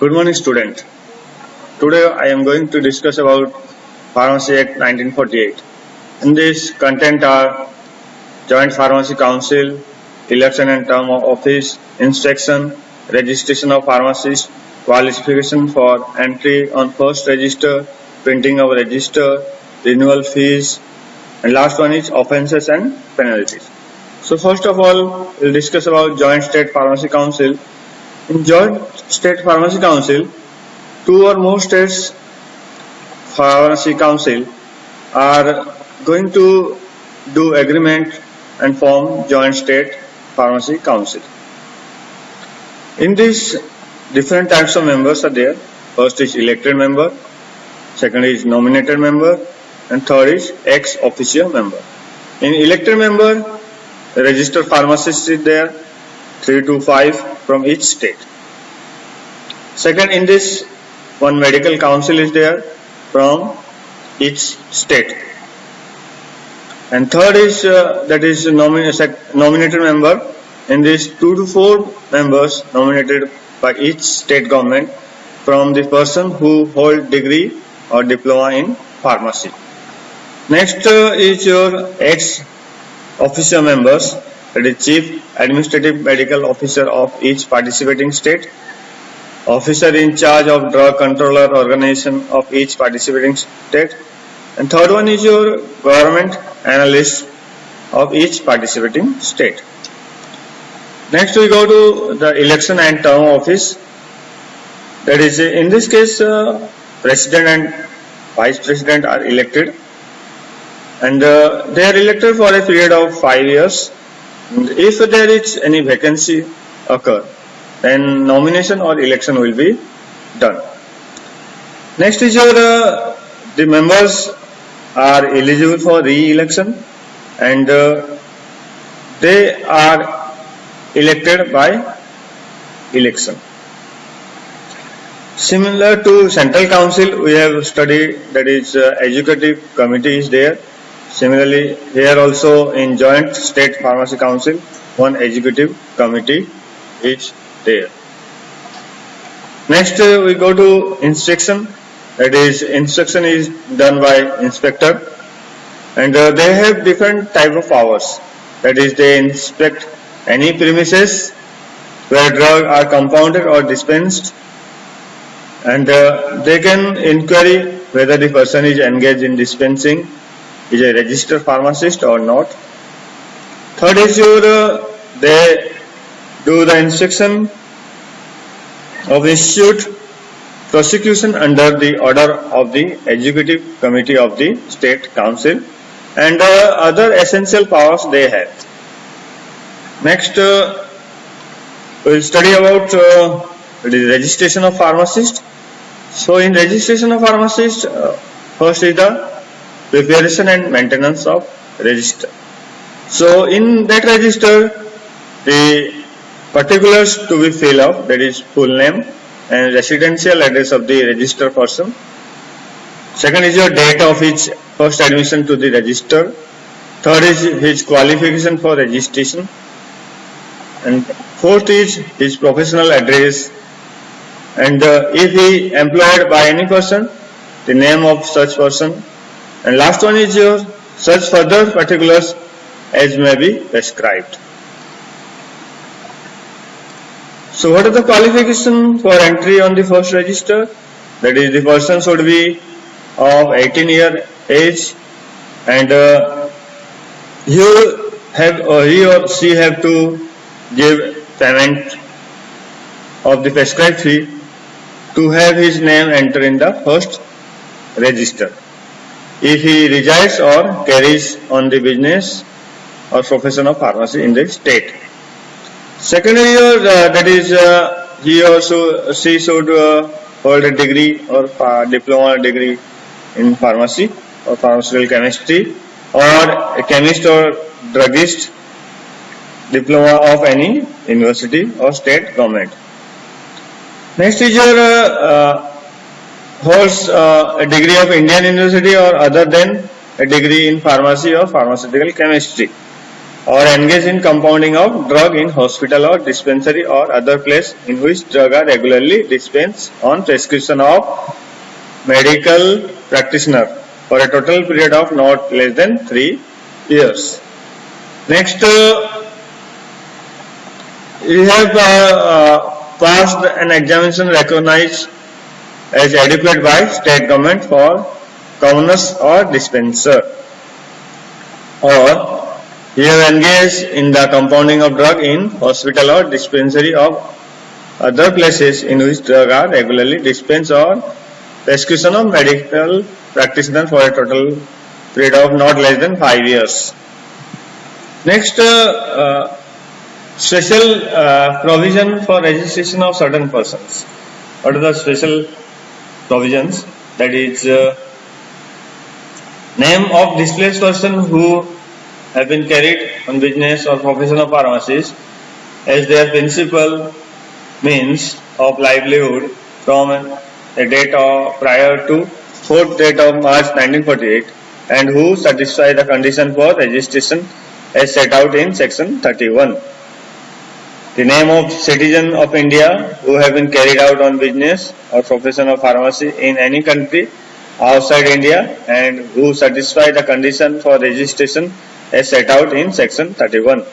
Good morning, student. Today I am going to discuss about Pharmacy Act 1948. In this content are Joint Pharmacy Council, election and term of office, inspection, registration of pharmacists, qualification for entry on first register, printing of register, renewal fees, and last one is offences and penalties. So first of all, we'll discuss about Joint State Pharmacy Council. In Joint State Pharmacy Council, two or more states pharmacy council are going to do agreement and form joint state pharmacy council. In this, different types of members are there. First is elected member, second is nominated member, and third is ex officio member. In elected member, registered pharmacist is there, 3 to 5 from each state. Second, in this, one medical council is there from each state. And third is nominated member. In this, 2 to 4 members nominated by each state government from the person who hold degree or diploma in pharmacy. Next is your ex officio members, that is chief administrative medical officer of each participating state, officer in charge of drug controller organization of each participating state, and third one is your government analyst of each participating state. Next we go to the election and term of office. That is, in this case, president and vice president are elected, and they are elected for a period of 5 years. And if there is any vacancy occur, then nomination or election will be done. Next is your the members are eligible for re-election, and they are elected by election. Similar to Central Council, we have studied, that is executive committee is there. Similarly, here also in Joint State Pharmacy Council, one executive committee is there. Next we go to inspection. That is, inspection is done by inspector, and they have different type of powers. That is, they inspect any premises where drugs are compounded or dispensed, and they can inquire whether the person is engaged in dispensing, is a registered pharmacist or not. Third is your they do the inspection of institute prosecution under the order of the executive committee of the state council, and other essential powers they have. Next we will study about the registration of pharmacist. So in registration of pharmacist, first is the preparation and maintenance of register. So in that register, the particulars to be filled up, that is full name and residential address of the registered person. Second is your date of his first admission to the register. Third is his qualification for registration. And fourth is his professional address. And if he employed by any person, the name of such person. And last one is your such further particulars as may be prescribed. So what are the qualifications for entry on the first register? That is, the person should be of 18 year age, and he or she have to give payment of the prescribed fee to have his name enter in the first register, if he resides or carries on the business or profession of pharmacy in the state. Secondly, that is, he or she should hold a degree or diploma degree in pharmacy or pharmaceutical chemistry, or a chemist or druggist diploma of any university or state government. Next is your holds a degree of Indian university or other than a degree in pharmacy or pharmaceutical chemistry, or engage in compounding of drug in hospital or dispensary or other place in which drug are regularly dispensed on prescription of medical practitioner for a total period of not less than 3 years. Next, you have passed an examination recognized as adequate by state government for commoners or dispenser, or you have engaged in the compounding of drug in hospital or dispensary of other places in which drug are regularly dispensed or prescription of medical practitioner for a total period of not less than 5 years. Next, special provision for registration of certain persons. What are the special provisions? That is, name of displaced person who have been carried on business or profession of pharmacist as their principal means of livelihood from a date prior to 4th date of March 1948 and who satisfy the condition for registration as set out in section 31. The name of citizen of India who have been carried out on business or profession of pharmacy in any country outside India and who satisfy the condition for registration as set out in section 31.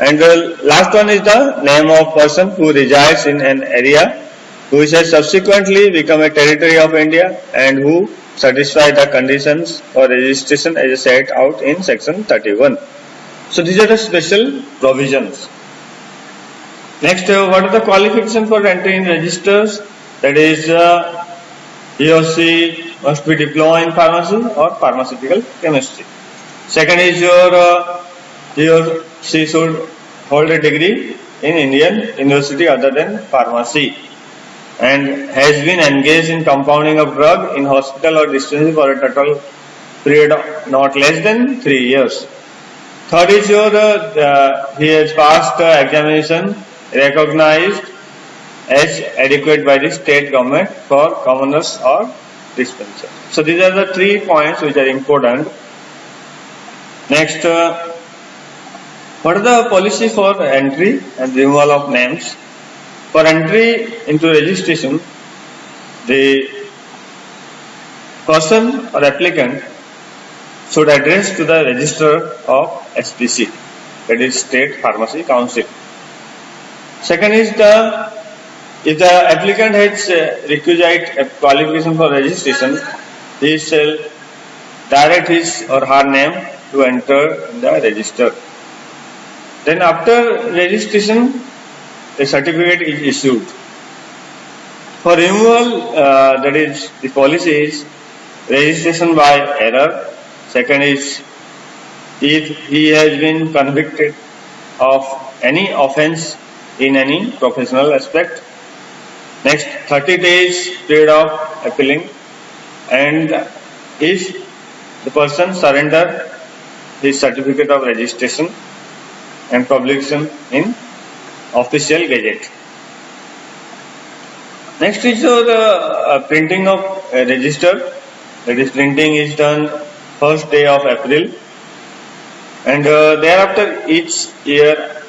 And the last one is the name of person who resides in an area which has subsequently become a territory of India and who satisfy the conditions for registration as set out in section 31. So these are the special provisions. Next, what are the qualifications for entry in registers? That is, he or she must be diploma in pharmacy or pharmaceutical chemistry. Second is he or she should hold a degree in Indian university other than pharmacy and has been engaged in compounding of drug in hospital or dispensary for a total period of not less than 3 years. Third is he has passed examination recognized as adequate by the state government for commoners or dispenser. So these are the 3 points which are important. Next, what are the policy for entry and removal of names? For entry into registration, the person or applicant should address to the register of SPC, that is State Pharmacy Council. Second is if the applicant has requisite qualification for registration, he shall direct his or her name to enter in the register. Then after registration, a certificate is issued. For removal, that is the policy is registration by error. Second is if he has been convicted of any offence in any professional aspect. Next, 30 days period of appealing, and if the person surrender his certificate of registration and publication in official gazette. Next is the printing of a register. That is, printing is done first day of April, and thereafter each year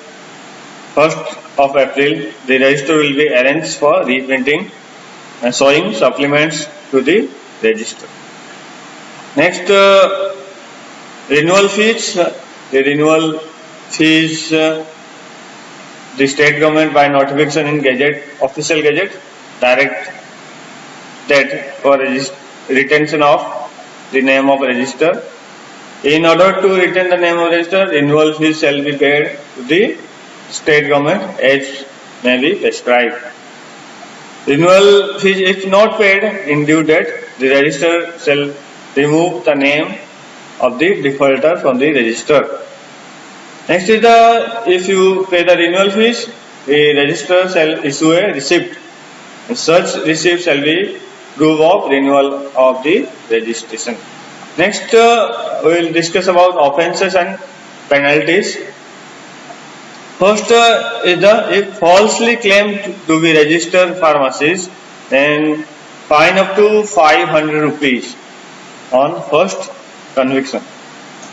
1st of April the register will be arranged for reprinting and showing supplements to the register. Next, renewal fees. The renewal fees, the state government by notification in gazette, official gazette, direct that for retention of the name of register. In order to retain the name of register, renewal fees shall be paid to the state government as may be prescribed. Renewal fees, if not paid in due date, the register shall remove the name of the defaulter from the register. Next is if you pay the renewal fees, the register shall issue a receipt. Such receipt shall be proof of renewal of the registration. Next, we will discuss about offences and penalties. First is if falsely claimed to be registered pharmacist, then fine up to 500 rupees on first conviction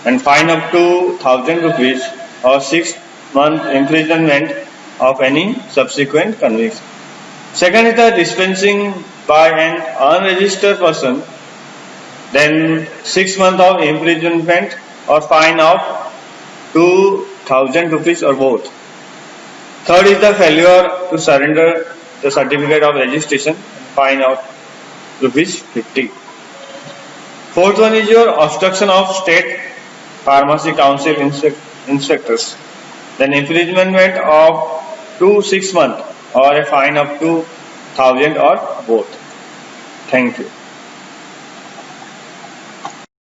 and fine up to 1000 rupees or 6-month imprisonment of any subsequent conviction. Second is the dispensing by an unregistered person, then 6 months of imprisonment or fine of 2,000 rupees or both. Third is the failure to surrender the certificate of registration, fine of rupees 50. Fourth one is your obstruction of state pharmacy council inspectors, then imprisonment of 6 months or a fine of 2,000 or both. Thank you.